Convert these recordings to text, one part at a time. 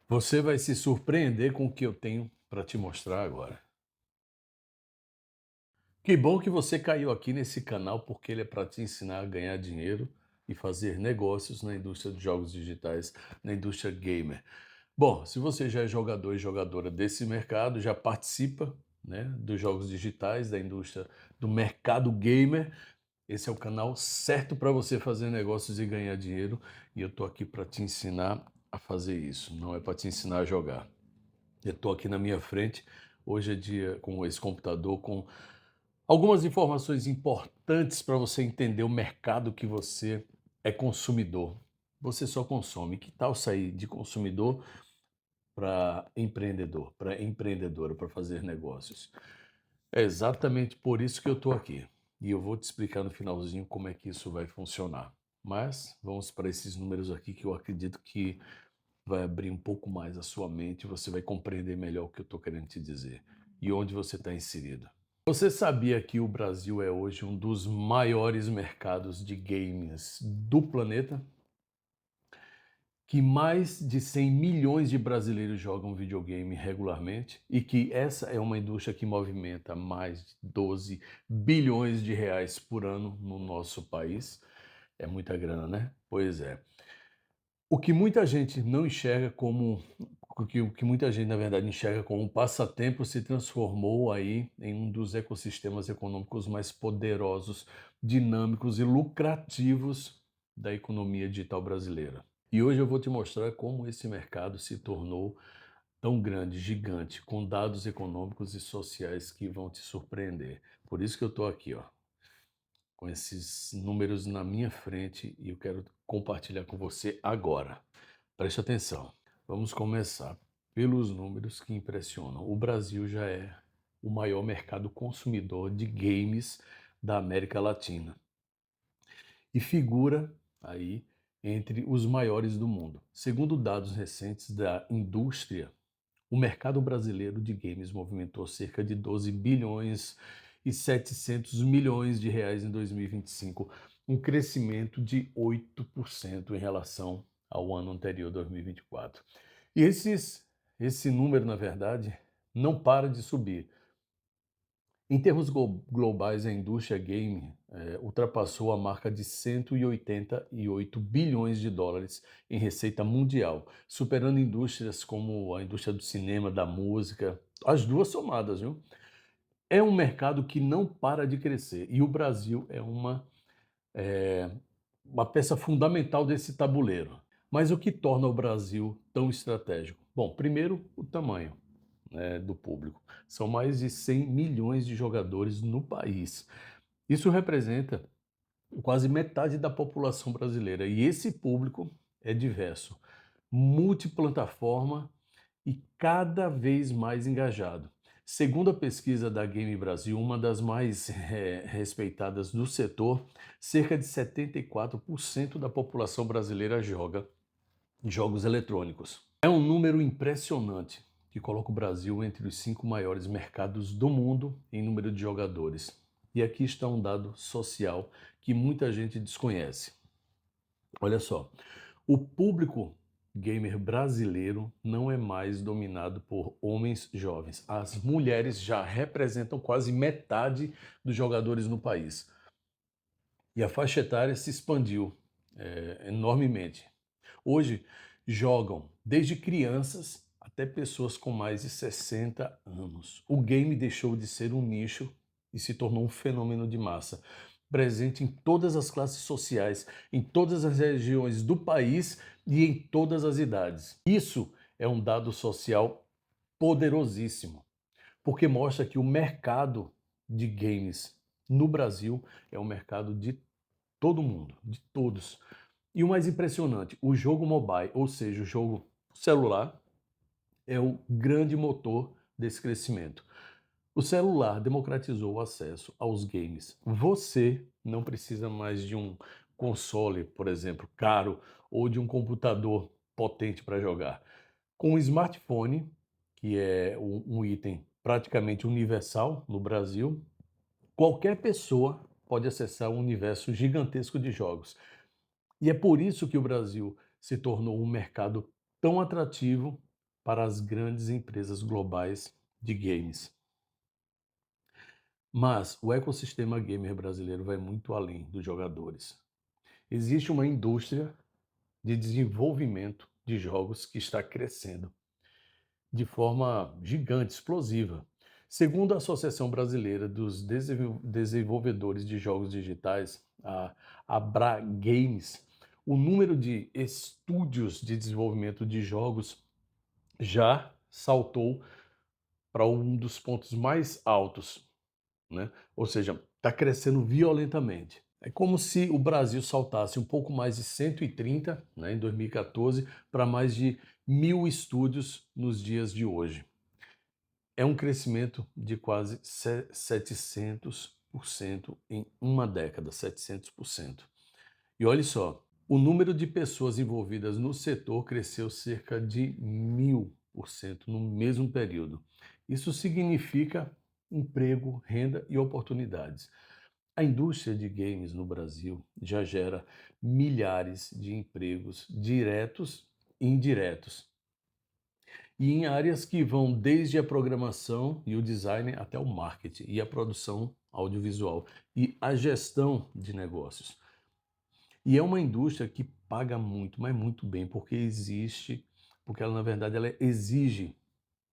Você vai se surpreender com o que eu tenho para te mostrar agora. Que bom que você caiu aqui nesse canal, porque ele é para te ensinar a ganhar dinheiro e fazer negócios na indústria de jogos digitais, na indústria gamer. Bom, se você já é jogador e jogadora desse mercado, já participa, né, dos jogos digitais, da indústria do mercado gamer, esse é o canal certo para você fazer negócios e ganhar dinheiro. E eu tô aqui para te ensinar a fazer isso, não é para te ensinar a jogar. Eu estou aqui na minha frente, hoje é dia com esse computador, com algumas informações importantes para você entender o mercado que você é consumidor. Você só consome. Que tal sair de consumidor para empreendedor, para empreendedora, para fazer negócios? É exatamente por isso que eu estou aqui. E eu vou te explicar no finalzinho como é que isso vai funcionar. Mas vamos para esses números aqui que eu acredito que vai abrir um pouco mais a sua mente, você vai compreender melhor o que eu estou querendo te dizer e onde você está inserido. Você sabia que o Brasil é hoje um dos maiores mercados de games do planeta? Que mais de 100 milhões de brasileiros jogam videogame regularmente e que essa é uma indústria que movimenta mais de 12 bilhões de reais por ano no nosso país? É muita grana, né? Pois é. O que muita gente não enxerga como o que muita gente, na verdade, enxerga como um passatempo se transformou aí em um dos ecossistemas econômicos mais poderosos, dinâmicos e lucrativos da economia digital brasileira. E hoje eu vou te mostrar como esse mercado se tornou tão grande, gigante, com dados econômicos e sociais que vão te surpreender. Por isso que eu estou aqui, ó, com esses números na minha frente e eu quero compartilhar com você agora. Preste atenção. Vamos começar pelos números que impressionam. O Brasil já é o maior mercado consumidor de games da América Latina e figura aí entre os maiores do mundo. Segundo dados recentes da indústria, o mercado brasileiro de games movimentou cerca de 12 bilhões e 700 milhões de reais em 2025, um crescimento de 8% em relação ao ano anterior, 2024. E esse número, na verdade, não para de subir. Em termos globais, a indústria game ultrapassou a marca de 188 bilhões de dólares em receita mundial, superando indústrias como a indústria do cinema, da música, as duas somadas, viu? É um mercado que não para de crescer e o Brasil é eh, uma peça fundamental desse tabuleiro. Mas o que torna o Brasil tão estratégico? Bom, primeiro, o tamanho, né, do público. São mais de 100 milhões de jogadores no país. Isso representa quase metade da população brasileira e esse público é diverso, multiplataforma e cada vez mais engajado. Segundo a pesquisa da Game Brasil, uma das mais respeitadas do setor, cerca de 74% da população brasileira joga jogos eletrônicos. É um número impressionante que coloca o Brasil entre os 5 maiores mercados do mundo em número de jogadores. E aqui está um dado social que muita gente desconhece. Olha só, o público gamer brasileiro não é mais dominado por homens jovens. As mulheres já representam quase metade dos jogadores no país. E a faixa etária se expandiu enormemente. Hoje jogam desde crianças até pessoas com mais de 60 anos. O game deixou de ser um nicho e se tornou um fenômeno de massa, presente em todas as classes sociais, em todas as regiões do país e em todas as idades. Isso é um dado social poderosíssimo, porque mostra que o mercado de games no Brasil é um mercado de todo mundo, de todos. E o mais impressionante, o jogo mobile, ou seja, o jogo celular, é o grande motor desse crescimento. O celular democratizou o acesso aos games. Você não precisa mais de um console, por exemplo, caro, ou de um computador potente para jogar. Com o smartphone, que é um item praticamente universal no Brasil, qualquer pessoa pode acessar um universo gigantesco de jogos. E é por isso que o Brasil se tornou um mercado tão atrativo para as grandes empresas globais de games. Mas o ecossistema gamer brasileiro vai muito além dos jogadores. Existe uma indústria de desenvolvimento de jogos que está crescendo de forma gigante, explosiva. Segundo a Associação Brasileira dos Desenvolvedores de Jogos Digitais, a Abragames, o número de estúdios de desenvolvimento de jogos já saltou para um dos pontos mais altos, né? Ou seja, está crescendo violentamente. É como se o Brasil saltasse um pouco mais de 130, né, em 2014, para mais de 1.000 estúdios nos dias de hoje. É um crescimento de quase 700% em uma década, 700%. E olha só, o número de pessoas envolvidas no setor cresceu cerca de 1.000% no mesmo período. Isso significa emprego, renda e oportunidades. A indústria de games no Brasil já gera milhares de empregos diretos e indiretos, e em áreas que vão desde a programação e o design até o marketing e a produção audiovisual e a gestão de negócios. E é uma indústria que paga muito, mas muito bem, porque ela na verdade ela exige,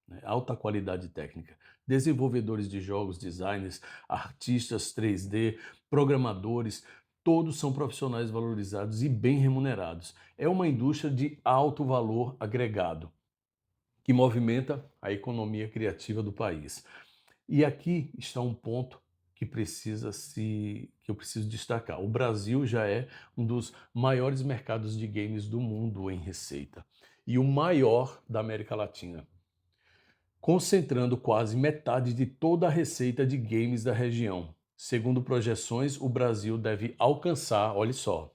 né, alta qualidade técnica. Desenvolvedores de jogos, designers, artistas 3D, programadores, todos são profissionais valorizados e bem remunerados. É uma indústria de alto valor agregado, que movimenta a economia criativa do país. E aqui está um ponto que eu preciso destacar. O Brasil já é um dos maiores mercados de games do mundo em receita e o maior da América Latina, concentrando quase metade de toda a receita de games da região. Segundo projeções, o Brasil deve alcançar, olha só,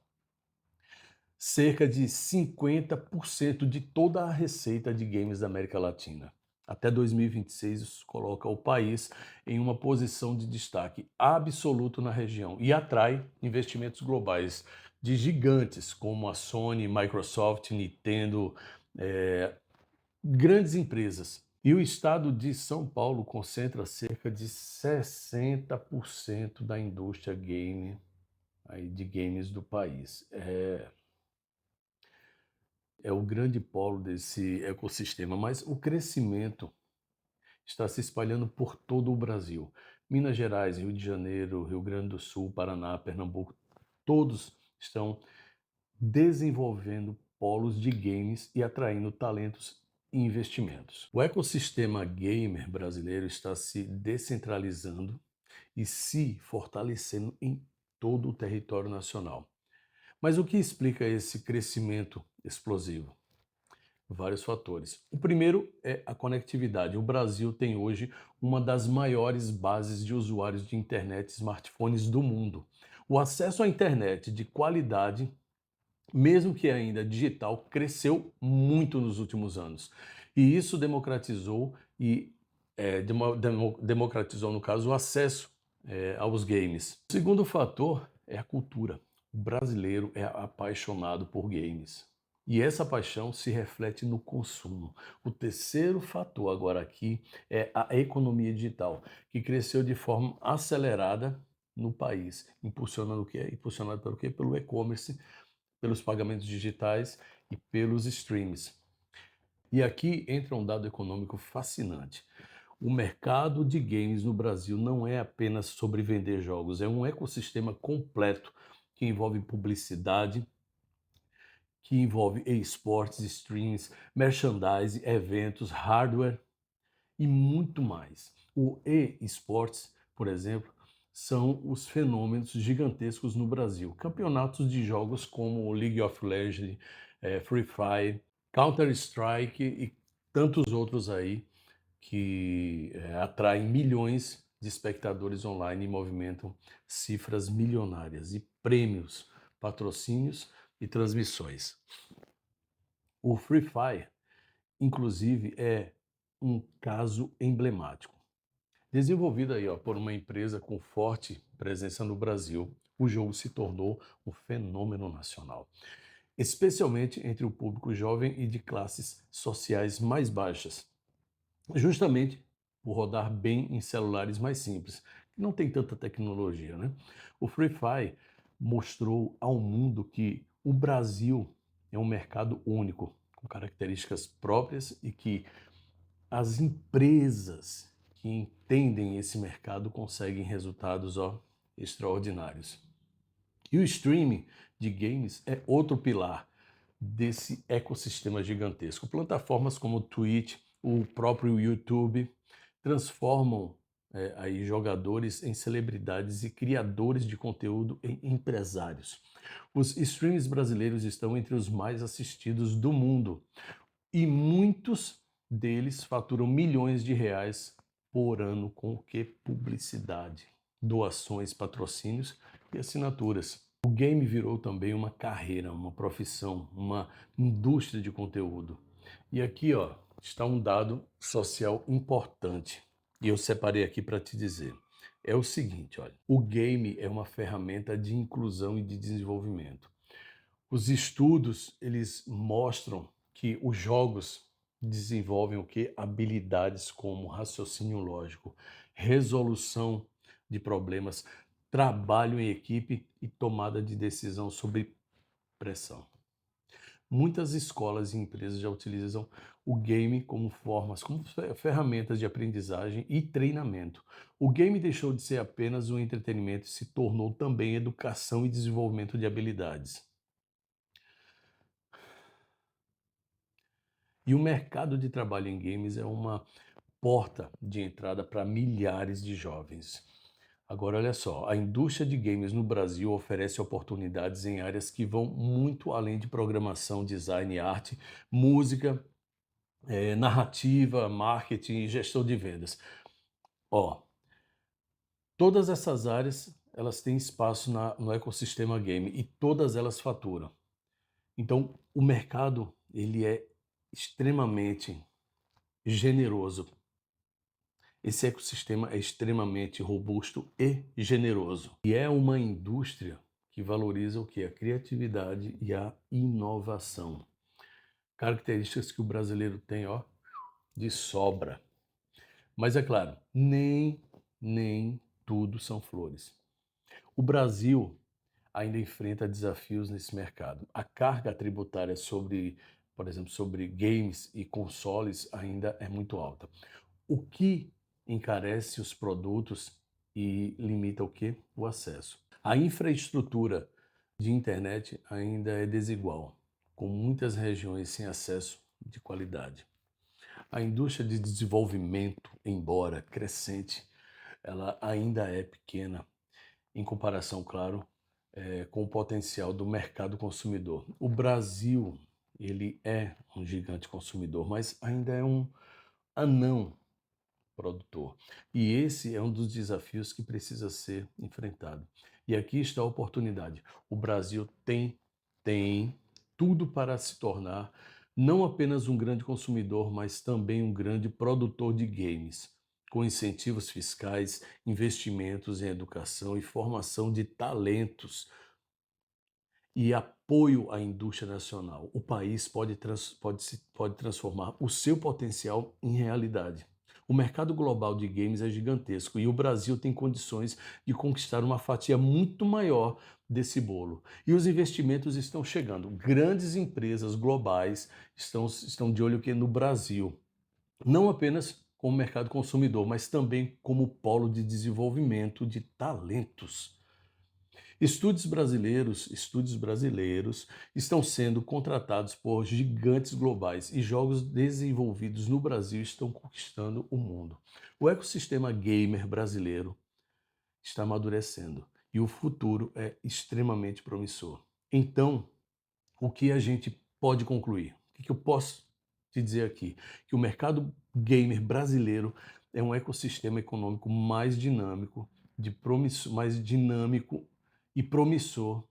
cerca de 50% de toda a receita de games da América Latina. Até 2026, isso coloca o país em uma posição de destaque absoluto na região e atrai investimentos globais de gigantes como a Sony, Microsoft, Nintendo, grandes empresas. E o estado de São Paulo concentra cerca de 60% da indústria de games do país. É o grande polo desse ecossistema, mas o crescimento está se espalhando por todo o Brasil. Minas Gerais, Rio de Janeiro, Rio Grande do Sul, Paraná, Pernambuco, todos estão desenvolvendo polos de games e atraindo talentos e investimentos. O ecossistema gamer brasileiro está se descentralizando e se fortalecendo em todo o território nacional. Mas o que explica esse crescimento explosivo? Vários fatores. O primeiro é a conectividade. O Brasil tem hoje uma das maiores bases de usuários de internet e smartphones do mundo. O acesso à internet de qualidade, mesmo que ainda digital, cresceu muito nos últimos anos. E isso democratizou, no caso, o acesso aos games. O segundo fator é a cultura. O brasileiro é apaixonado por games. E essa paixão se reflete no consumo. O terceiro fator agora aqui é a economia digital, que cresceu de forma acelerada no país, impulsionando o quê? Impulsionado pelo quê? Pelo e-commerce, pelos pagamentos digitais e pelos streams. E aqui entra um dado econômico fascinante. O mercado de games no Brasil não é apenas sobre vender jogos, é um ecossistema completo que envolve publicidade, que envolve esportes, streams, merchandising, eventos, hardware e muito mais. O e-sports, por exemplo, são os fenômenos gigantescos no Brasil. Campeonatos de jogos como League of Legends, Free Fire, Counter-Strike e tantos outros aí que atraem milhões de espectadores online e movimentam cifras milionárias e prêmios, patrocínios e transmissões. O Free Fire, inclusive, é um caso emblemático. Desenvolvido aí, por uma empresa com forte presença no Brasil, o jogo se tornou um fenômeno nacional. especialmente entre o público jovem e de classes sociais mais baixas, justamente por rodar bem em celulares mais simples, que não tem tanta tecnologia, né? O Free Fire mostrou ao mundo que o Brasil é um mercado único, com características próprias e que as empresas que entendem esse mercado conseguem resultados, extraordinários. E o streaming de games é outro pilar desse ecossistema gigantesco. Plataformas como o Twitch, o próprio YouTube, transformam aí jogadores em celebridades e criadores de conteúdo em empresários. Os streams brasileiros estão entre os mais assistidos do mundo e muitos deles faturam milhões de reais por ano com o que? Publicidade, doações, patrocínios e assinaturas. O game virou também uma carreira, uma profissão, uma indústria de conteúdo. E aqui, está um dado social importante. E eu separei aqui para te dizer. É o seguinte, olha, o game é uma ferramenta de inclusão e de desenvolvimento. Os estudos, eles mostram que os jogos desenvolvem o que? Habilidades como raciocínio lógico, resolução de problemas, trabalho em equipe e tomada de decisão sob pressão. Muitas escolas e empresas já utilizam o game como formas, como ferramentas de aprendizagem e treinamento. O game deixou de ser apenas um entretenimento e se tornou também educação e desenvolvimento de habilidades. E o mercado de trabalho em games é uma porta de entrada para milhares de jovens. Agora, olha só, a indústria de games no Brasil oferece oportunidades em áreas que vão muito além de programação, design, arte, música, narrativa, marketing e gestão de vendas. Ó, todas essas áreas, elas têm espaço no ecossistema game e todas elas faturam. Então, o mercado, ele é extremamente generoso. Esse ecossistema é extremamente robusto e generoso. E é uma indústria que valoriza o que? A criatividade e a inovação. Características que o brasileiro tem, de sobra. Mas é claro, nem tudo são flores. O Brasil ainda enfrenta desafios nesse mercado. A carga tributária sobre, por exemplo, sobre games e consoles ainda é muito alta. O que encarece os produtos e limita o quê? O acesso. A infraestrutura de internet ainda é desigual, com muitas regiões sem acesso de qualidade. A indústria de desenvolvimento, embora crescente, ela ainda é pequena em comparação, claro, com o potencial do mercado consumidor. O Brasil, ele é um gigante consumidor, mas ainda é um anão produtor. E esse é um dos desafios que precisa ser enfrentado. E aqui está a oportunidade. O Brasil tem tudo para se tornar não apenas um grande consumidor, mas também um grande produtor de games, com incentivos fiscais, investimentos em educação e formação de talentos e apoio à indústria nacional. O país pode transformar o seu potencial em realidade. O mercado global de games é gigantesco e o Brasil tem condições de conquistar uma fatia muito maior desse bolo. E os investimentos estão chegando. Grandes empresas globais estão de olho aqui no Brasil, não apenas como mercado consumidor, mas também como polo de desenvolvimento de talentos. Estúdios brasileiros estão sendo contratados por gigantes globais e jogos desenvolvidos no Brasil estão conquistando o mundo. O ecossistema gamer brasileiro está amadurecendo e o futuro é extremamente promissor. Então, o que a gente pode concluir? O que eu posso te dizer aqui? Que o mercado gamer brasileiro é um ecossistema econômico mais dinâmico e promissor,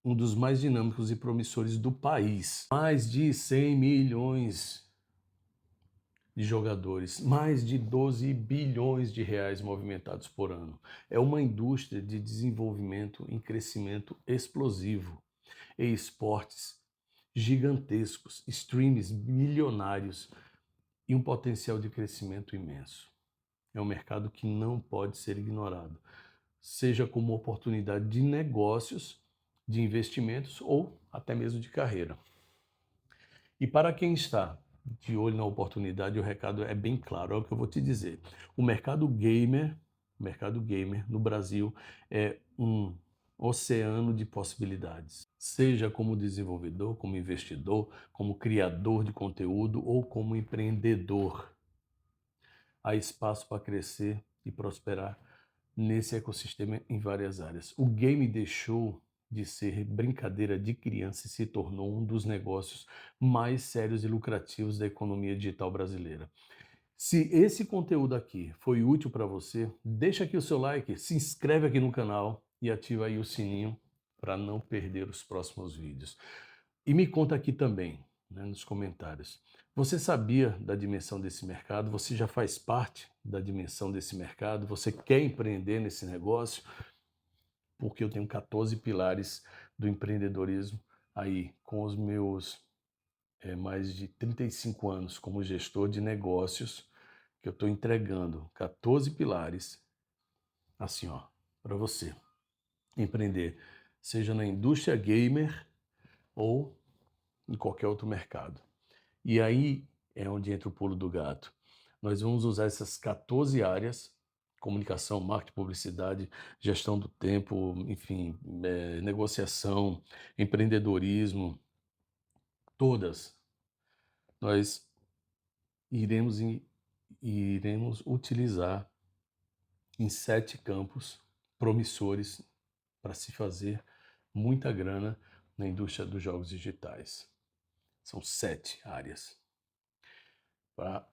um dos mais dinâmicos e promissores do país. Mais de 100 milhões de jogadores, mais de 12 bilhões de reais movimentados por ano. É uma indústria de desenvolvimento em crescimento explosivo. E esportes gigantescos, streams milionários e um potencial de crescimento imenso. É um mercado que não pode ser ignorado, seja como oportunidade de negócios, de investimentos ou até mesmo de carreira. E para quem está de olho na oportunidade, o recado é bem claro, é o que eu vou te dizer. O mercado gamer no Brasil é um oceano de possibilidades. Seja como desenvolvedor, como investidor, como criador de conteúdo ou como empreendedor. Há espaço para crescer e prosperar nesse ecossistema em várias áreas. O game deixou de ser brincadeira de criança e se tornou um dos negócios mais sérios e lucrativos da economia digital brasileira. Se esse conteúdo aqui foi útil para você, deixa aqui o seu like, se inscreve aqui no canal e ativa aí o sininho para não perder os próximos vídeos. E me conta aqui também, né, nos comentários. Você sabia da dimensão desse mercado? Você já faz parte da dimensão desse mercado? Você quer empreender nesse negócio? Porque eu tenho 14 pilares do empreendedorismo aí, com os meus mais de 35 anos como gestor de negócios, que eu estou entregando 14 pilares, assim ó, para você empreender, seja na indústria gamer ou em qualquer outro mercado. E aí é onde entra o pulo do gato. Nós vamos usar essas 14 áreas: comunicação, marketing, publicidade, gestão do tempo, enfim, negociação, empreendedorismo, todas. Nós iremos, iremos utilizar em 7 campos promissores para se fazer muita grana na indústria dos jogos digitais. São 7 áreas para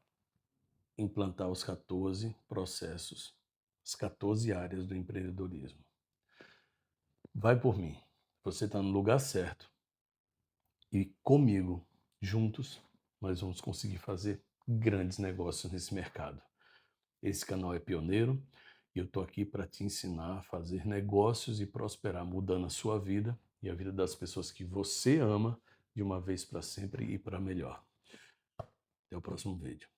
implantar os 14 processos, as 14 áreas do empreendedorismo. Vai por mim, você está no lugar certo e comigo, juntos, nós vamos conseguir fazer grandes negócios nesse mercado. Esse canal é pioneiro e eu estou aqui para te ensinar a fazer negócios e prosperar, mudando a sua vida e a vida das pessoas que você ama de uma vez para sempre e para melhor. Até o próximo vídeo.